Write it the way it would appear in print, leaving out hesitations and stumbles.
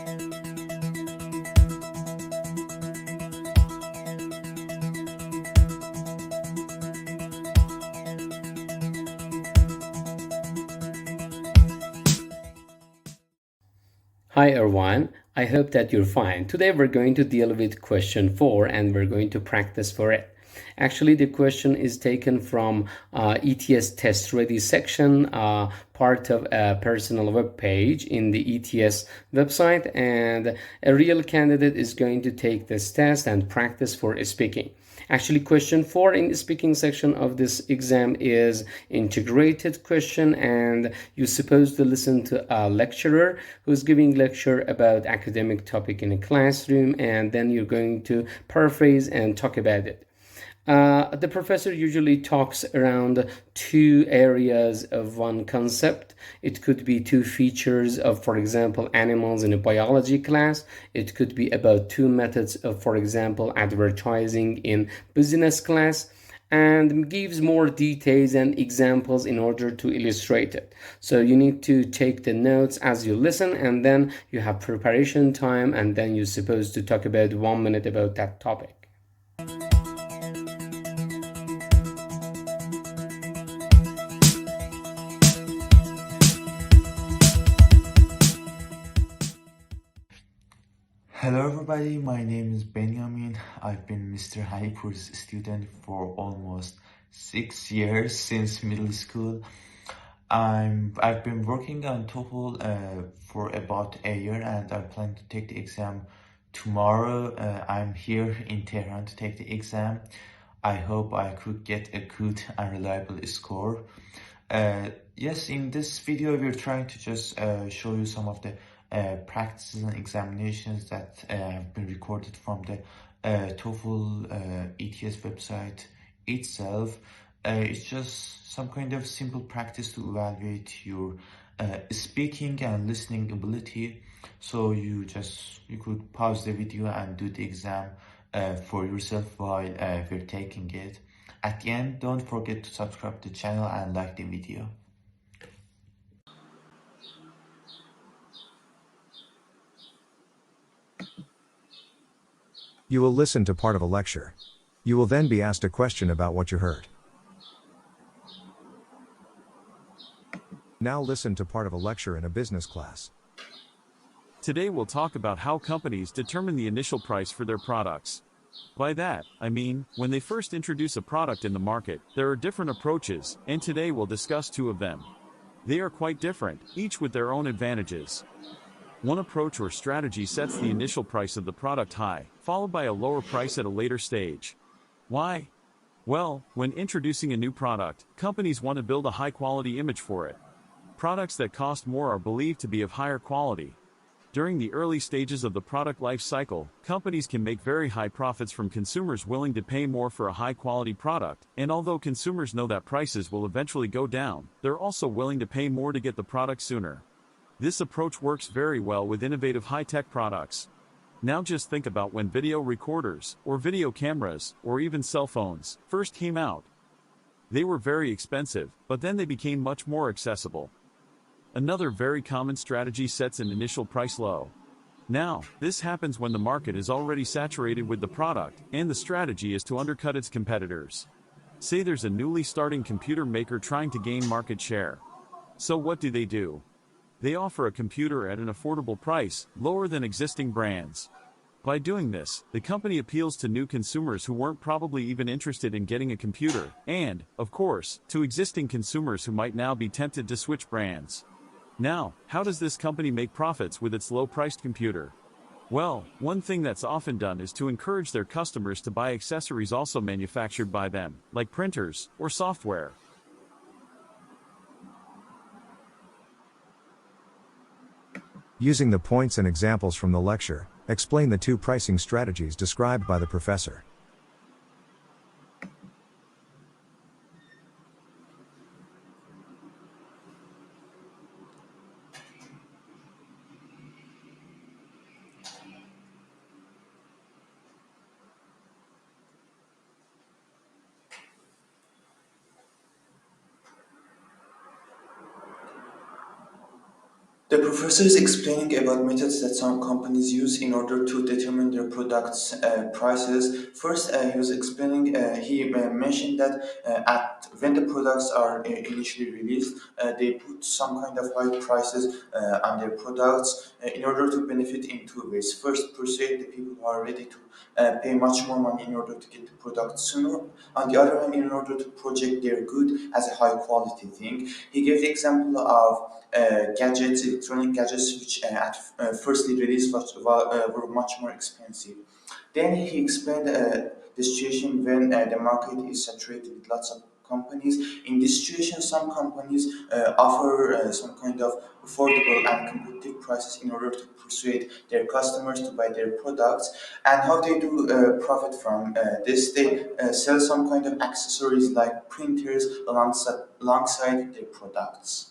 Hi everyone, I hope that you're fine. Today we're going to deal with question 4 and we're going to practice for it. Actually, the question is taken from ETS Test Ready section, part of a personal web page in the ETS website, and a real candidate is going to take this test and practice for speaking. Actually, question 4 in the speaking section of this exam is integrated question, and you're supposed to listen to a lecturer who's giving lecture about academic topic in a classroom, and then you're going to paraphrase and talk about it. The professor usually talks around two areas of one concept. It could be two features of, for example, animals in a biology class. It could be about two methods of, for example, advertising in business class, and gives more details and examples in order to illustrate it. So you need to take the notes as you listen, and then you have preparation time, and then you're supposed to talk about 1 minute about that topic. Hello everybody, my name is Benjamin. I've been Mr. Hanipur's student for almost 6 years since middle school. I've been working on TOEFL for about a year, and I plan to take the exam tomorrow. I'm here in Tehran to take the exam. I hope I could get a good and reliable score. Yes, in this video we're trying to just show you some of the practices and examinations that have been recorded from the TOEFL ETS website itself. It's just some kind of simple practice to evaluate your speaking and listening ability. So you could pause the video and do the exam for yourself while we're taking it. At the end, don't forget to subscribe to the channel and like the video. You will listen to part of a lecture. You will then be asked a question about what you heard. Now listen to part of a lecture in a business class. Today we'll talk about how companies determine the initial price for their products. By that, I mean, when they first introduce a product in the market, there are different approaches, and today we'll discuss two of them. They are quite different, each with their own advantages. One approach or strategy sets the initial price of the product high, followed by a lower price at a later stage. Why? Well, when introducing a new product, companies want to build a high-quality image for it. Products that cost more are believed to be of higher quality. During the early stages of the product life cycle, companies can make very high profits from consumers willing to pay more for a high-quality product, and although consumers know that prices will eventually go down, they're also willing to pay more to get the product sooner. This approach works very well with innovative high-tech products. Now just think about when video recorders, or video cameras, or even cell phones, first came out. They were very expensive, but then they became much more accessible. Another very common strategy sets an initial price low. Now, this happens when the market is already saturated with the product, and the strategy is to undercut its competitors. Say there's a newly starting computer maker trying to gain market share. So what do? They offer a computer at an affordable price, lower than existing brands. By doing this, the company appeals to new consumers who weren't probably even interested in getting a computer, and, of course, to existing consumers who might now be tempted to switch brands. Now, how does this company make profits with its low-priced computer? Well, one thing that's often done is to encourage their customers to buy accessories also manufactured by them, like printers or software. Using the points and examples from the lecture, explain the two pricing strategies described by the professor. The professor is explaining about methods that some companies use in order to determine their products' prices. First, he was explaining. He mentioned that at when the products are initially released, they put some kind of high prices on their products in order to benefit in two ways. First, persuade the people who are ready to pay much more money in order to get the product sooner. On the other hand, in order to project their good as a high quality thing, he gave the example of gadgets, electronic gadgets, which at firstly released were much more expensive. Then he explained the situation when the market is saturated with lots of companies. In this situation, some companies offer some kind of affordable and competitive prices in order to persuade their customers to buy their products. And how they do profit from this, they sell some kind of accessories like printers alongside their products.